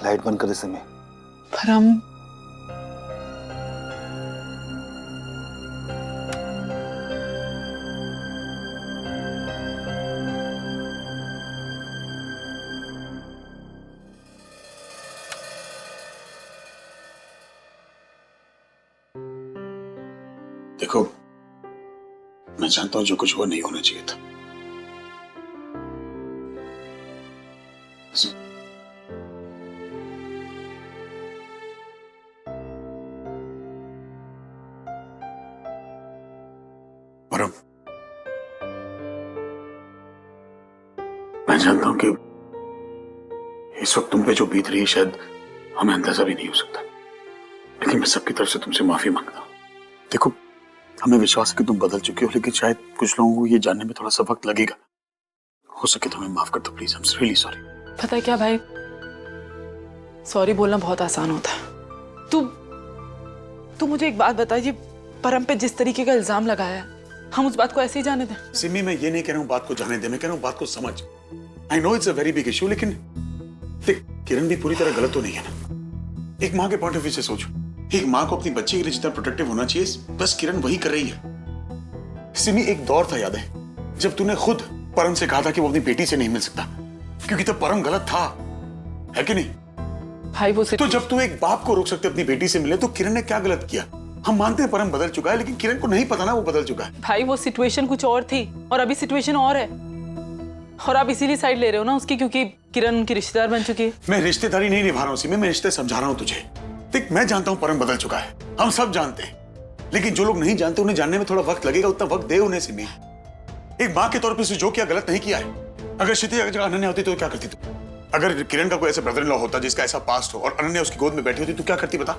Light बंद कर दे सिमी। परम, देखो, मैं जानता हूं जो कुछ हुआ नहीं होना चाहिए था। परम, मैं जानता हूं कि इस वक्त तुम पे जो बीत रही है शायद हमें अंदाजा भी नहीं हो सकता, लेकिन मैं सबकी तरफ से तुमसे माफी मांगता हूं। देखो, हमें विश्वास है कि तुम बदल चुके हो, लेकिन शायद कुछ लोगों को ये जानने में थोड़ा सा वक्त लगेगा। हो सके तो हमें माफ कर दो please. I am really sorry. पता है क्या भाई, सॉरी बोलना बहुत आसान होता है। तू मुझे एक बात बता, ये परम पे जिस तरीके का इल्जाम लगाया है, हम उस बात को ऐसे ही जाने दें? सिमी, मैं ये नहीं कह रहा हूँ बात को जाने दे, मैं कह रहा हूँ बात को समझ। I know it's a very big issue, लेकिन देख, किरण भी पूरी तरह गलत तो नहीं है ना। एक माँ के पॉइंट ऑफ व्यू से सोचो, एक माँ को अपनी बच्ची के लिए जितना प्रोटेक्टिव होना चाहिए, बस किरण वही कर रही है। सिमी, एक दौर था, याद है, जब तूने खुद परम से कहा था कि वो अपनी बेटी से नहीं मिल सकता, क्योंकि तब परम गलत था, है कि नहीं? भाई वो तो जब तू एक बाप को रोक सकते अपनी बेटी से मिले, तो किरण ने क्या गलत किया? हम मानते हैं परम बदल चुका है, लेकिन किरण को नहीं पता ना वो बदल चुका है। भाई वो सिचुएशन कुछ और थी और अभी सिचुएशन और है, और आप इसीलिए साइड ले रहे हो ना उसकी, क्योंकि किरण उनकी रिश्तेदार बन चुकी है। मैं रिश्तेदारी नहीं निभा रहा हूँ सिमी, मैं रिश्ते समझा रहा हूँ तुझे। देख, मैं जानता हूँ परम बदल चुका है, हम सब जानते हैं, लेकिन जो लोग नहीं जानते उन्हें जानने में थोड़ा वक्त लगेगा, उतना वक्त दे उन्हें सिमी। एक माँ के तौर पर जो किया गलत नहीं किया है। अगर क्षिति अगर अनन्या होती तो क्या करती तू? अगर किरण का कोई ऐसा ब्रदर इन लॉ होता जिसका ऐसा पास्ट हो और अनन्या उसकी गोद में बैठी होती, तो क्या करती बता?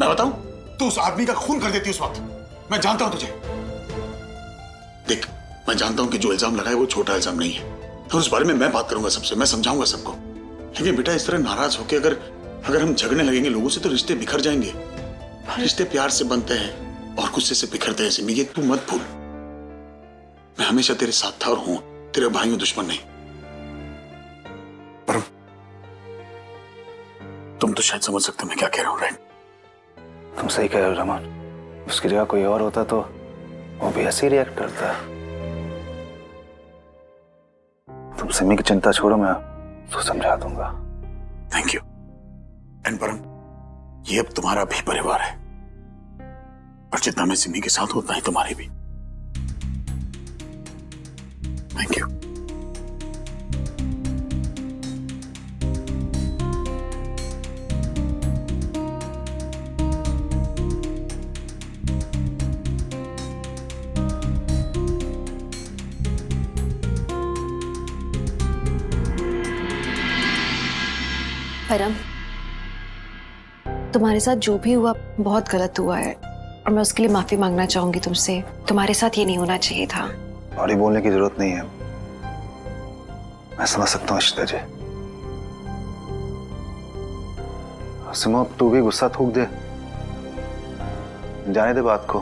मैं बताऊं? तू उस आदमी का खून कर देती उस वक्त। मैं जानता हूं तुझे। देख, मैं जानता हूं कि जो इल्जाम लगाए वो छोटा इल्जाम नहीं है, और उस बारे में मैं बात करूंगा सबसे, मैं समझाऊंगा सबको। लेकिन बेटा, इस तरह नाराज होकर अगर हम झगड़ने लगेंगे लोगों से, तो रिश्ते बिखर जाएंगे। रिश्ते प्यार से बनते हैं और गुस्से से बिखरते हैं सिमी, ये तू मत भूल। मैं हमेशा तेरे साथ था और हूं, तेरे भाई हूं, दुश्मन नहीं। परम, तुम तो शायद समझ सकते हो मैं क्या कह रहा हूं, राइट? तुम सही कह रहे हो रमन, उसकी जगह कोई और होता तो वो भी ऐसे ही रिएक्ट करता। तुम सिमी की चिंता छोड़ो, मैं तो समझा दूंगा। Thank you. एंड परम, ये अब तुम्हारा भी परिवार है, और जितना मैं सिमी के साथ हूं उतना ही तुम्हारे भी। Thank you. परम, तुम्हारे साथ जो भी हुआ बहुत गलत हुआ है, और मैं उसके लिए माफी मांगना चाहूंगी तुमसे। तुम्हारे साथ ये नहीं होना चाहिए था। सॉरी बोलने की जरूरत नहीं है, मैं समझ सकता हूँ इशिता जी। सिमो, अब तू भी गुस्सा थूक दे, जाने दे बात को।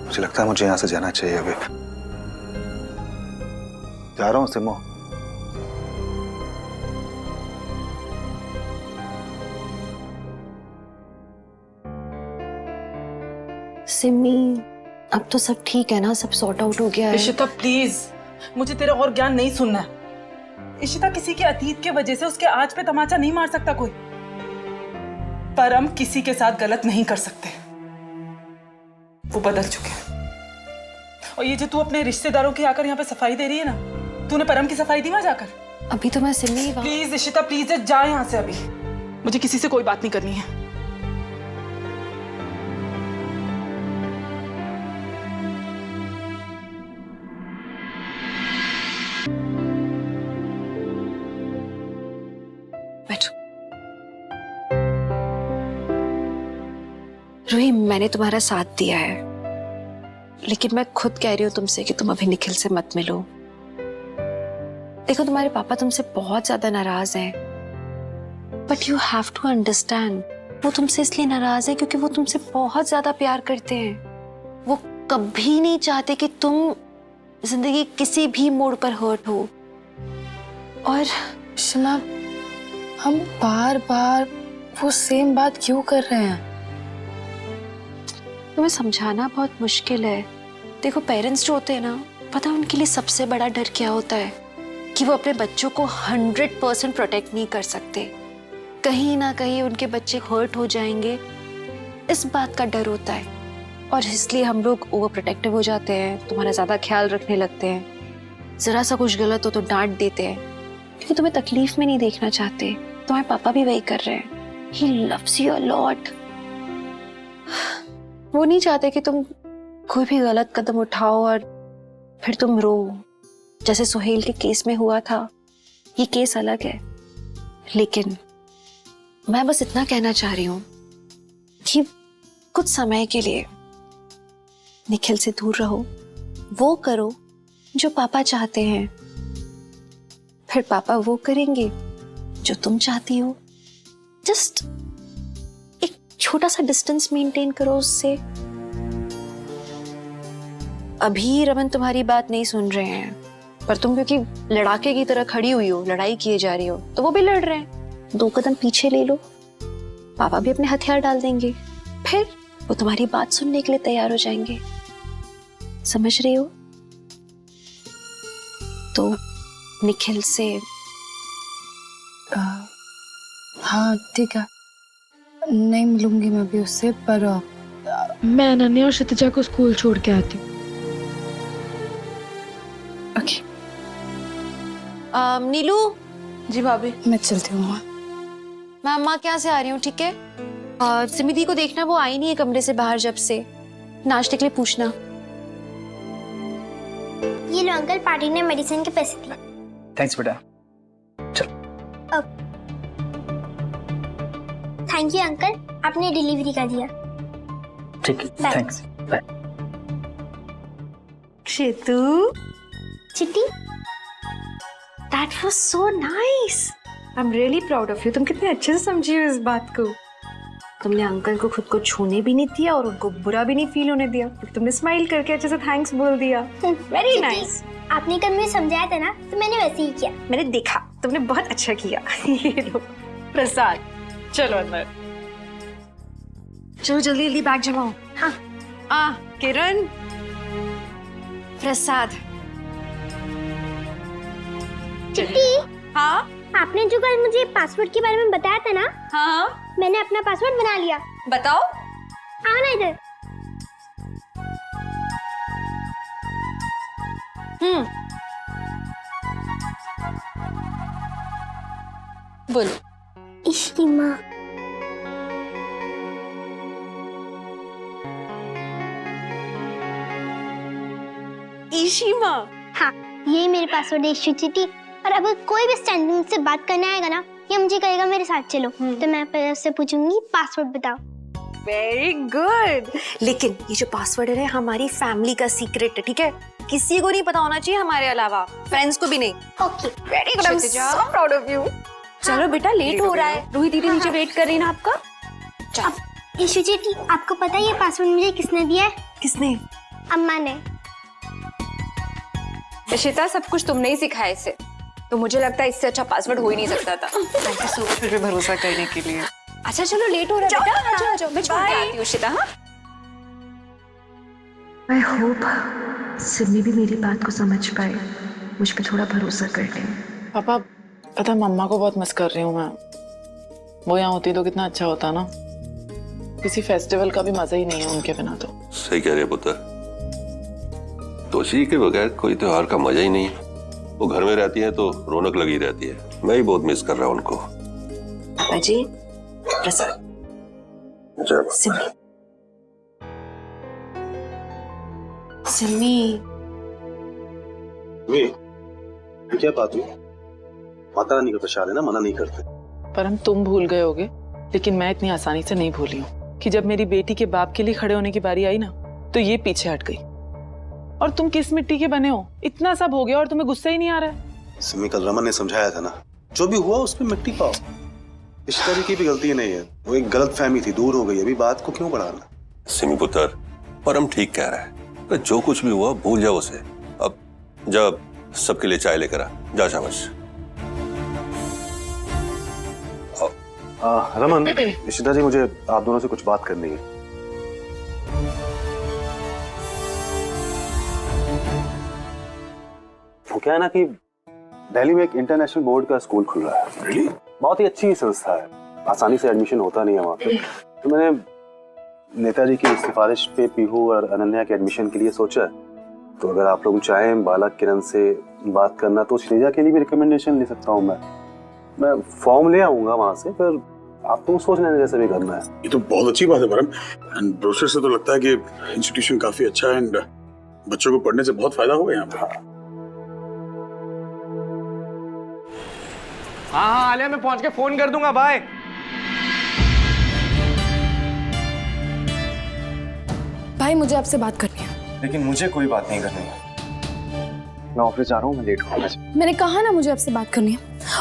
मुझे लगता है मुझे यहाँ से जाना चाहिए अभी। जा रहा हूँ सिमो। सिमी, अब तो सब ठीक है ना? सब सॉर्ट आउट हो गया है? इशिता प्लीज, मुझे तेरा और ज्ञान नहीं सुनना है। इशिता, किसी के अतीत के वजह से उसके आज पे तमाचा नहीं मार सकता कोई। परम किसी के साथ गलत नहीं कर सकते, वो बदल चुके हैं। और ये जो तू अपने रिश्तेदारों की आकर यहाँ पे सफाई दे रही है ना, तूने परम की सफाई दी वहां जाकर? अभी तो मैं सिमी प्लीज इशिता, प्लीज जा यहाँ से अभी। मुझे किसी से कोई बात नहीं करनी है। रूही, मैंने तुम्हारा साथ दिया है, लेकिन मैं खुद कह रही हूँ तुमसे कि तुम अभी निखिल से मत मिलो। देखो, तुम्हारे पापा तुमसे बहुत ज्यादा नाराज हैं, but you have to understand, वो तुमसे इसलिए नाराज है क्योंकि वो तुमसे बहुत ज्यादा प्यार करते हैं। वो कभी नहीं चाहते कि तुम जिंदगी किसी भी मोड़ पर हर्ट हो। और शिमा, हम बार बार वो सेम बात क्यों कर रहे हैं? तुम्हें समझाना बहुत मुश्किल है। देखो, पेरेंट्स जो होते हैं ना, पता है उनके लिए सबसे बड़ा डर क्या होता है? कि वो अपने बच्चों को 100% प्रोटेक्ट नहीं कर सकते। कहीं ना कहीं उनके बच्चे हर्ट हो जाएंगे, इस बात का डर होता है। और इसलिए हम लोग ओवर प्रोटेक्टिव हो जाते हैं, तुम्हारा ज्यादा ख्याल रखने लगते हैं। जरा सा कुछ गलत हो तो डांट देते हैं, क्योंकि तुम्हें तकलीफ में नहीं देखना चाहते। तुम्हारे पापा भी वही कर रहे हैं। He loves you a lot. वो नहीं चाहते कि तुम कोई भी गलत कदम उठाओ और फिर तुम रो, जैसे सुहेल के केस में हुआ था। ये केस अलग है, लेकिन मैं बस इतना कहना चाह रही हूँ कि कुछ समय के लिए निखिल से दूर रहो। वो करो जो पापा चाहते हैं, फिर पापा वो करेंगे जो तुम चाहती हो। जस्ट एक छोटा सा डिस्टेंस मेंटेन करो उससे। अभी रमन तुम्हारी बात नहीं सुन रहे हैं, पर तुम क्योंकि लड़ाके की तरह खड़ी हुई हो, लड़ाई किए जा रही हो, तो वो भी लड़ रहे हैं। 2 कदम पीछे ले लो, पापा भी अपने हथियार डाल देंगे, फिर वो तुम्हारी बात सुनने के लिए तैयार हो जाएंगे। समझ रही हो? तो निखिल से हाँ ठीक है, नहीं मिलूंगी मैं भी उससे, पर मैं अनन्या और क्षितिजा को स्कूल छोड़ के आती हूँ। ओके। नीलू। जी भाभी, मैं चलती हूँ। मैं अम्मा के यहाँ से आ रही हूँ, ठीक है? सिमिदी को देखना, वो आई नहीं है कमरे से बाहर जब से। नाश्ते के लिए पूछना। ये लो अंकल, पार्टी ने मेडिसिन के पैसे दिए। थैंक्स बेटा। थैंक यू अंकल, आपने डिलीवरी कर दिया। ठीक है, Bye. थैंक्स। बाय। शितू, चिट्टी, that was so nice. I am really proud of you. तुम कितने अच्छे से समझी हो इस बात को। तुमने अंकल को खुद को छूने भी नहीं दिया और उनको बुरा भी नहीं फील होने दिया। तुमने स्माइल करके अच्छे से थैंक्स बोल दिया। Very nice. आपने कल मुझे समझाया था ना, तो मैंने वैसे ही किया। मैंने देखा, तुमने बहुत अच्छा किया। ये लो प्रसाद, चलो अंदर। चलो जल्दी जल्दी बैग जमाओ। हाँ। किरण, प्रसाद। चिट्टी, हाँ आपने जो कल मुझे पासवर्ड के बारे में बताया था ना, हाँ, मैंने अपना पासवर्ड बना लिया। बताओ। आओ ना इधर। बोलो। इसकी माँ। ईशिमा। हाँ, यही मेरे पासवर्ड है इशू चिट्टी। और अगर कोई भी स्टैंडिंग से बात करने आएगा ना, या मुझे कहेगा मेरे साथ चलो, तो मैं पहले उससे पूछूंगी पासवर्ड बताओ। Very good. लेकिन ये जो पासवर्ड है हमारी फैमिली का सीक्रेट है, ठीक है? किसी को नहीं पता होना चाहिए हमारे अलावा, फ्रेंड्स को भी नहीं। Okay. Very good, I am so proud of you. चलो बेटा, लेट हो रहा है। रूही दीदी नीचे वेट कर रही है ना आपका। चल। इशू चिट्टी, आपको पता है ये पासवर्ड मुझे किसने दिया है? किसने? अम्मा ने। इशिता, सब कुछ तुमने ही सिखाया इसे, तो मुझे लगता है इससे अच्छा पासवर्ड हो ही नहीं सकता था। थैंक यू सो मच मुझ पे भरोसा करने के लिए। अच्छा चलो, लेट हो रहा है बेटा, आ जाओ आ जाओ, मैं छोड़ के आती हूँ इशिता। हाँ, आई होप सिमी भी मेरी बात को समझ पाए, मुझ पे थोड़ा भरोसा कर ले। पापा, पता है मम्मा को बहुत मिस कर रही हूँ मैं। वो यहाँ होती तो कितना अच्छा होता ना। किसी फेस्टिवल का भी मजा ही नहीं है उनके बिना तो। सही कह रहे पुत्र, तोशी के बगैर कोई त्योहार का मजा ही नहीं है। वो घर में रहती है तो रौनक लगी रहती है। मैं ही बहुत मिस कर रहा हूँ उनको। पापा जी, प्रसाद। सिमी। सिमी। क्या बात हुई? माता रानी का प्रसाद है ना, मना नहीं करते। पर हम तुम भूल गए होगे, लेकिन मैं इतनी आसानी से नहीं भूली हूँ कि जब मेरी बेटी के बाप के लिए खड़े होने की बारी आई ना, तो ये पीछे हट गई। और तुम किस मिट्टी के बने हो? इतना सब हो गया और तुम्हें गुस्सा ही नहीं आ रहा है? सिमी, कल रमन ने समझाया था ना, जो भी हुआ उसमें मिट्टी पाओ। रिश्तेदारी की भी गलती नहीं है, वो एक गलत फहमी थी, दूर हो गई। अभी बात को क्यों बढ़ाना? सिमी पुत्र, परम ठीक कह रहा है। जो कुछ भी हुआ भूल जाओ उसे। अब जब सबके लिए चाय लेकर आ जा, शाबाश। रमन, इशिता जी, मुझे आप दोनों से कुछ बात करनी है। वो क्या है ना कि दिल्ली में एक इंटरनेशनल बोर्ड का स्कूल खुल रहा है। Really? बहुत ही अच्छी संस्था है, आसानी से एडमिशन होता नहीं है वहाँ पे। तो मैंने नेताजी की सिफारिश पे पीहू और अनन्या के एडमिशन के लिए सोचा है। तो अगर आप लोग चाहें बालक किरण से बात करना तो श्रीजा के लिए भी रिकमेंडेशन ले सकता हूँ मैं फॉर्म ले आऊंगा वहाँ से, फिर आप तो सोच लेने जैसे भी करना है। ये तो बहुत अच्छी बात है परम, एंड ब्रोशर से तो लगता है कि इंस्टीट्यूशन काफी अच्छा है एंड बच्चों को पढ़ने से बहुत फायदा होगा यहाँ पे। हाँ आलिया, मैं पहुंच के फोन कर दूंगा, बाय। भाई मुझे आपसे बात करनी है। लेकिन मुझे कोई बात नहीं करनी है, मैं ऑफिस जा रहा हूँ, मैं लेट हो गया। मैंने कहा ना मुझे आपसे बात करनी है,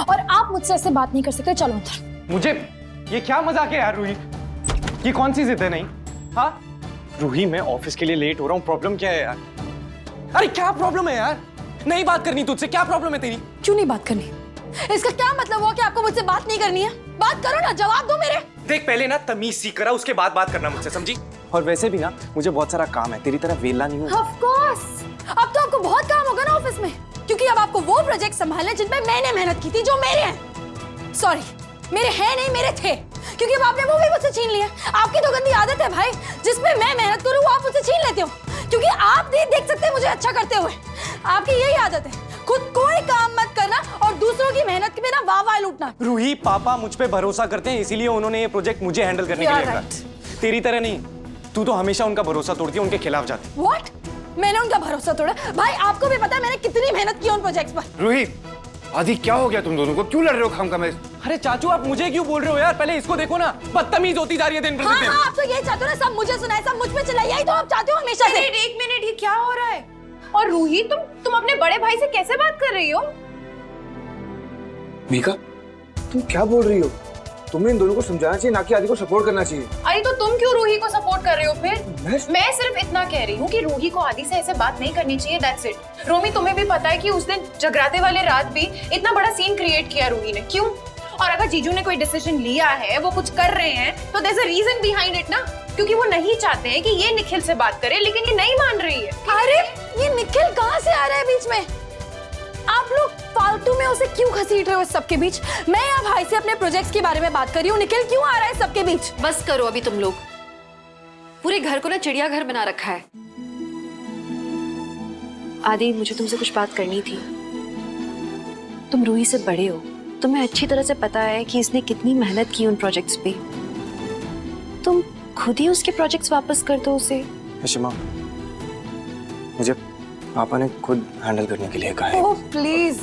और आप मुझसे ऐसे बात नहीं कर सकते। चलो अंदर। मुझे ये क्या मजाक है यार रूही, ये कौन सी जिद है? नहीं हाँ रूही, मैं ऑफिस के लिए लेट हो रहा हूँ, प्रॉब्लम क्या है यार? अरे क्या प्रॉब्लम है यार? नहीं बात करनी तुझसे, क्या प्रॉब्लम है तेरी? क्यों नहीं बात करनी? इसका क्या मतलब हुआ कि आपको मुझसे बात नहीं करनी है? बात करो ना, जवाब दो मेरे। देख, पहले ना तमीज सीख करा, उसके बाद बात करना मुझसे, समझी? और वैसे भी ना मुझे बहुत सारा काम है, तेरी तरह वेला नहीं हूँ। ऑफ कोर्स, अब तो आपको बहुत काम होगा ना ऑफिस में, क्योंकि अब आपको वो प्रोजेक्ट संभालने जिन पे मैंने मेहनत की थी, जो मेरे हैं। सॉरी, मेरे हैं नहीं, मेरे थे, क्योंकि अब आपने वो भी मुझसे छीन लिया। आपकी तो गंदी आदत है भाई, जिसमें मैं मेहनत करूँ वो आप मुझसे छीन लेते हो, क्योंकि आप नहीं देख सकते मुझे अच्छा करते हुए। आपकी यही आदत है, खुद कोई काम मत करना और दूसरों की मेहनत में ना वाह लूटना। रूही, पापा मुझ पे भरोसा करते हैं, इसीलिए उन्होंने ये प्रोजेक्ट मुझे हैंडल करने के लिए कहा। तेरी तरह नहीं, तू तो हमेशा उनका भरोसा तोड़ती है, उनके खिलाफ जाती। What? मैंने उनका भरोसा तोड़ा? भाई आपको भी पता है मैंने कितनी मेहनत की उन प्रोजेक्ट्स पर। रूही, आदि क्या हो गया तुम दोनों को? क्यों लड़ रहे हो खामखा में? अरे चाचू, आप मुझे क्यों बोल रहे हो यार? पहले इसको देखो ना, बदतमीज होती जा रही है दिन पर दिन। हाँ, आप तो यही चाहते हो ना, सब मुझे सुनाए, सब मुझ पे चिल्लाए, यही तो आप चाहते हो हमेशा से। एक मिनट, ये क्या हो रहा है? और रूही, तुम अपने बड़े भाई से कैसे बात कर रही हो? मीका, तुम क्या बोल रही हो? तुम्हें इन दोनों को समझाना चाहिए, ना कि आदि को सपोर्ट करना चाहिए। अरे तो तुम क्यों रूही को सपोर्ट कर रहे हो फिर? मैं सिर्फ इतना कह रही हूँ कि रूही को आदि से ऐसे बात नहीं करनी चाहिए, दैट्स इट। रोमी, तुम्हें भी पता है कि उस दिन जगराते वाले रात भी इतना बड़ा सीन क्रिएट किया रूही ने, क्यों? और अगर जीजू ने कोई डिसीजन लिया है, वो कुछ कर रहे हैं, तो there is a reason behind it ना, क्योंकि वो नहीं चाहते हैं कि ये निखिल से बात करे, लेकिन ये नहीं मान रही है। अरे ये निखिल कहाँ से आ रहा है बीच में? आप लोग फालतू में उसे क्यों घसीट रहे हो सबके बीच? मैं यहाँ भाई से अपने प्रोजेक्ट्स के बारे में बात कर रही हूँ, निखिल क्यों आ रहा है सबके बीच? बस करो अभी तुम लोग, पूरे घर को ना चिड़ियाघर बना रखा है। आदि, मुझे तुमसे कुछ बात करनी थी। तुम रूही से बड़े हो, तुम्हें अच्छी तरह से पता है कि इसने कितनी मेहनत की उन प्रोजेक्ट्स पे। तुम खुद ही उसके प्रोजेक्ट्स वापस कर दो उसे। शिमा, मुझे पापा ने खुद हैंडल करने के लिए कहा है। ओह प्लीज,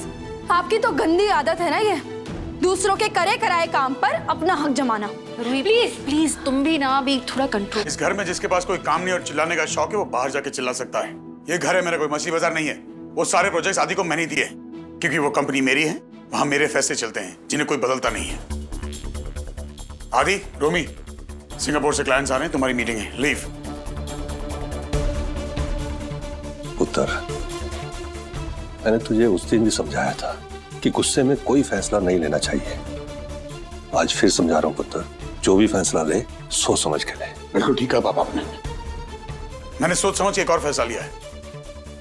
आपकी तो गंदी आदत है ना ये, दूसरों के करे कराए काम पर अपना हक जमाना। रूही प्लीज प्लीज, तुम भी ना अभी थोड़ा कंट्रोल। इस घर में जिसके पास कोई काम नहीं और चिल्लाने का शौक है, वो बाहर जाके चिल्ला सकता है। ये घर है मेरा, कोई मछली बाजार नहीं है। वो सारे प्रोजेक्ट्स आदि को मैंने दिए, क्योंकि वो कंपनी मेरी है, वहां मेरे फैसले चलते हैं, जिन्हें कोई बदलता नहीं है। आदि, रोमी, सिंगापुर से क्लाइंट्स आ रहे हैं, तुम्हारी मीटिंग है, लीव। पुत्र, मैंने तुझे उस दिन भी समझाया था कि गुस्से में कोई फैसला नहीं लेना चाहिए। आज फिर समझा रहा हूं पुत्र, जो भी फैसला ले सोच समझ के ले। बिल्कुल ठीक है पापा, मैंने सोच समझ के एक और फैसला लिया है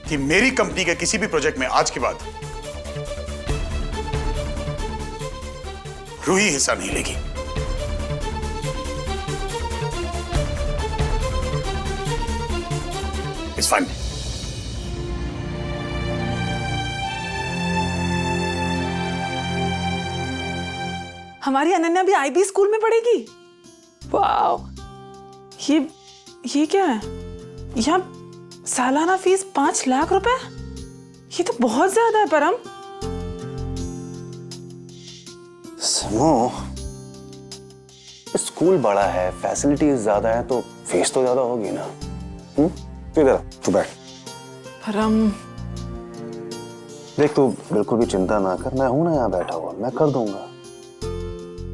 कि मेरी कंपनी के किसी भी प्रोजेक्ट में आज के बाद रूही हिस्सा नहीं लेगी। It's fine. हमारी अनन्या भी आईबी स्कूल में पढ़ेगी? वाह, ये क्या है? यहाँ सालाना फीस 5 लाख रुपए? ये तो बहुत ज्यादा है परम। समो, स्कूल बड़ा है, फैसिलिटीज ज्यादा है, तो फीस तो ज्यादा होगी ना। इधर तू बैठ। परम देख, तू बिल्कुल भी चिंता ना कर, मैं हूं ना यहाँ बैठा हुआ, मैं कर दूंगा।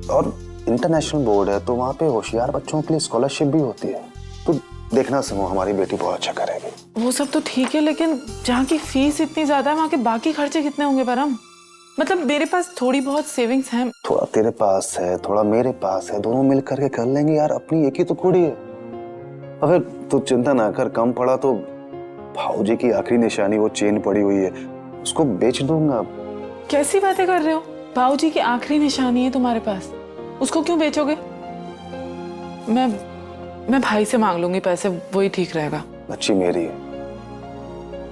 और इंटरनेशनल बोर्ड है तो वहाँ पे होशियार बच्चों के लिए स्कॉलरशिप भी होती है। तो देखना समूह, हमारी बेटी बहुत अच्छा करेगी। वो सब तो ठीक है, लेकिन जहाँ की फीस इतनी ज्यादा है, वहाँ के बाकी खर्चे कितने होंगे परम? मतलब मेरे पास थोड़ी बहुत सेविंग्स हैं। थोड़ा तेरे पास है, थोड़ा मेरे पास है, दोनों मिल करके कर लेंगे यार। अपनी एक ही तो कुड़ी है। और फिर तू चिंता ना कर, कम पड़ा तो भाऊजी की आखिरी निशानी वो चेन पड़ी हुई है, उसको बेच दूंगा। कैसी बातें कर रहे हो? भाऊजी की आखिरी निशानी है तुम्हारे पास, उसको क्यों बेचोगे? मैं भाई से मांग लूंगी पैसे, वही ठीक रहेगा। बच्ची मेरी है,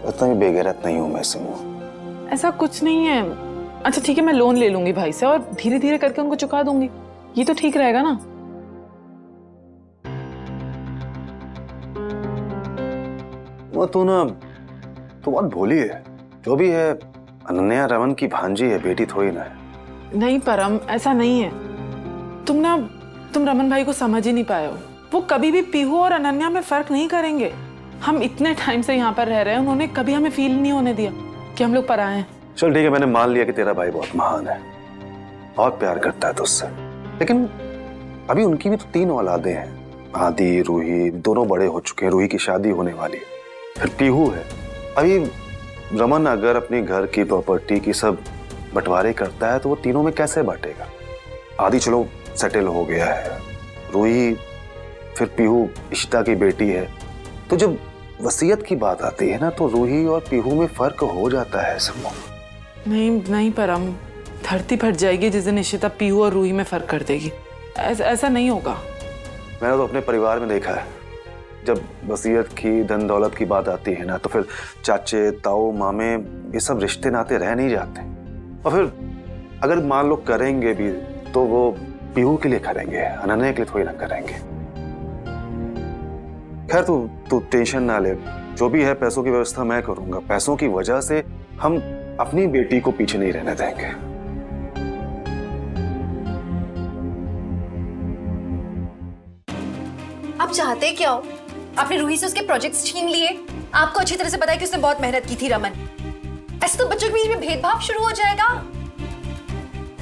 उतना भी बेगैरत नहीं हूं मैं सिमू। ऐसा कुछ नहीं है। अच्छा ठीक है, मैं लोन ले लूंगी भाई से और धीरे धीरे करके उनको चुका दूंगी, ये तो ठीक रहेगा ना? वो तू बहुत भोली है। जो भी है अनन्या रमन की भांजी है, बेटी थोड़ी ना है। नहीं परम, ऐसा नहीं है। तुम रमन भाई को समझ ही नहीं पाए हो। वो कभी भी पीहू और अनन्या में फर्क नहीं करेंगे। हम इतने टाइम से यहाँ पर रह रहे हैं, उन्होंने कभी हमें फील नहीं होने दिया कि हम लोग पराए हैं। चल ठीक है, मैंने मान लिया कि तेरा भाई बहुत महान है, बहुत प्यार करता है तुझसे, लेकिन अभी उनकी भी तो 3 औलादें हैं। आदि, रूही, दोनों बड़े हो चुके हैं। रूही की शादी होने वाली है, फिर पीहू है। अभी रमन अगर अपनी घर की प्रॉपर्टी की सब बंटवारे करता है तो वो तीनों में कैसे बांटेगा? आदि चलो सेटल हो गया है, रूही, फिर पीहू इशिता की बेटी है। तो जब वसीयत की बात आती है ना, तो रूही और पीहू में फर्क हो जाता है समूह। नहीं परम, धरती फट जाएगी जिस दिन इशिता पीहू और रूही में फर्क कर देगी। ऐसा नहीं होगा। मैंने तो अपने परिवार में देखा है, जब वसीयत की, धन दौलत की बात आती है ना, तो फिर चाचे, ताऊ, मामे, ये सब रिश्ते नाते रह नहीं जाते। और फिर अगर मान लो करेंगे भी तो वो पीहू के लिए करेंगे, अनन्या के लिए थोड़ी ना करेंगे। खैर तू टेंशन ना ले, जो भी है पैसों की व्यवस्था मैं करूंगा। पैसों की वजह से हम अपनी बेटी को पीछे नहीं रहने देंगे। आप चाहते क्या हो? आपने रूही से उसके प्रोजेक्ट्स छीन लिए। आपको अच्छी तरह से पता है कि उसने बहुत मेहनत की थी रमन। ऐसे तो बच्चों के बीच में भेदभाव शुरू हो जाएगा।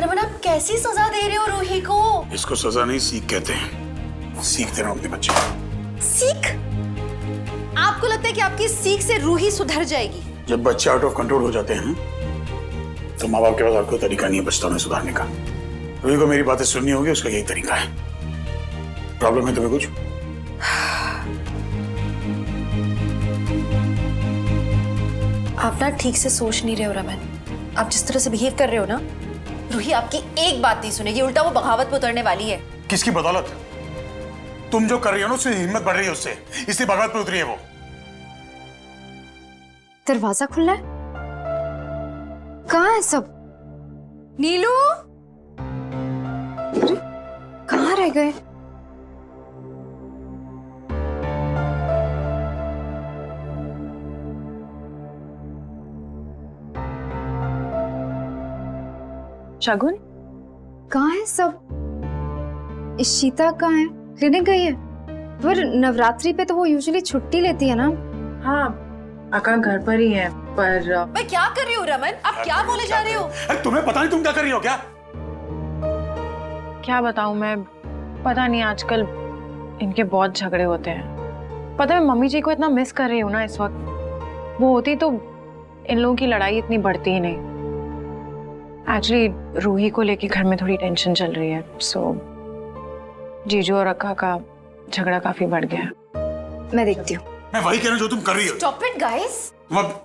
रमन, आप कैसी सजा दे रहे हो रूही को? इसको सजा नहीं, सीख कहते हैं। सीख दे रहा हूं अपने बच्चे को। सीख? आपको लगता है कि आपकी सीख से रूही सुधर जाएगी? जब बच्चे आउट ऑफ कंट्रोल हो जाते हैं तो माँ बाप के पास और कोई तरीका नहीं है बच्चों में सुधारने का। रूही को मेरी बातें सुननी होगी, उसका यही तरीका है। प्रॉब्लम है तुम्हें कुछ? आप ना ठीक से सोच नहीं रहे हो रमन। आप जिस तरह से बिहेव कर रहे हो ना, रूही आपकी एक बात नहीं सुनेगी, उल्टा वो बगावत पे उतरने वाली है। किसकी बदौलत? तुम जो कर रही हो ना, उससे हिम्मत बढ़ रही है, उससे, इसलिए बगावत पे उतरी है वो। दरवाजा खुला है? कहाँ है सब? नीलू, कहाँ रह गए? शगुन, कहाँ है सब? इशिता कहाँ है? क्लिनिक गई है? पर नवरात्रि पे तो वो यूजुअली छुट्टी लेती है ना? हाँ, अका घर पर ही है, पर मैं क्या कर रही हूँ रमन? आप क्या बोले जा रहे हो? अरे तुम्हें पता नहीं तुम क्या कर रही हो क्या? क्या बताऊं मैं, पता नहीं आजकल इनके बहुत झगड़े होते हैं। पता है, मम्मी जी को इतना मिस कर रही हूँ ना इस वक्त। वो होती तो इन लोगों की लड़ाई इतनी बढ़ती ही नहीं। एक्चुअली रूही को लेके घर में थोड़ी टेंशन चल रही है, सो जीजू और अक्का का झगड़ा काफी बढ़ गया है। मैं देखती हूँ। मैं वही कह रहा हूँ जो तुम कर रही हो। Stop it, guys! अब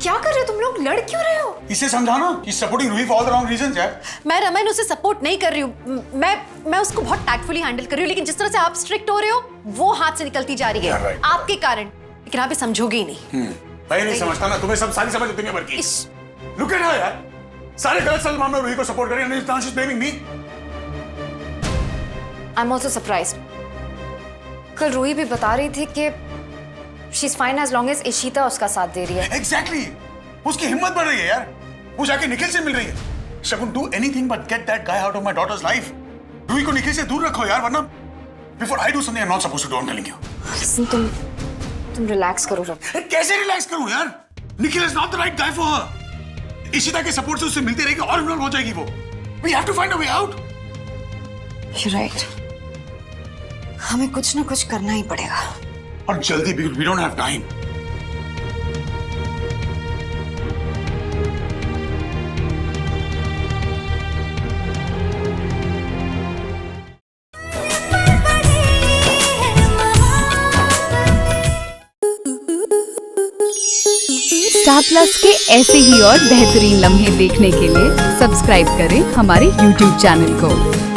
क्या कर रहे हो तुम लोग? लड़ क्यों रहे हो? इसे समझाना कि supporting Roohi for all the wrong reasons है। मैं रमन उसे सपोर्ट नहीं कर रही हूँ। मैं उसको बहुत टैक्टफुली हैंडल कर रही हूँ, लेकिन जिस तरह से आप स्ट्रिक्ट हो रहे हो वो हाथ से निकलती जा रही है आपके कारण। लेकिन आप ये समझोगे ही नहीं। मैं नहीं समझता ना, तुम्हें सब सारी समझ दुनिया भर की। लुक एट हर यार, सारे गलत सलत मामले रूही को सपोर्ट कर रही है, now she's blaming me. I'm also surprised. कल रूही भी बता रही थी कि she's fine as long as Ishita उसका साथ दे रही है। Exactly. उसकी हिम्मत बढ़ रही है यार। वो जाके निखिल से मिल रही है। शगुन, do anything but get that guy out of my daughter's life. Ruhi को निखिल से दूर रखो यार, वरना before I do something I'm not supposed to do, I'm telling you. Listen, तुम रिलैक्स करो रमन। कैसे रिलैक्स करूं यार? Nikhil is not the right guy for her. Ishita के सपोर्ट से उससे मिलती रहेगी और इन्वॉल्व हो जाएगी वो। We have to find a way out. You're right. हमें कुछ ना कुछ करना ही पड़ेगा। और जल्दी भी, we don't have time. Star plus के ऐसे ही और बेहतरीन लम्हे देखने के लिए सब्सक्राइब करें हमारे YouTube चैनल को।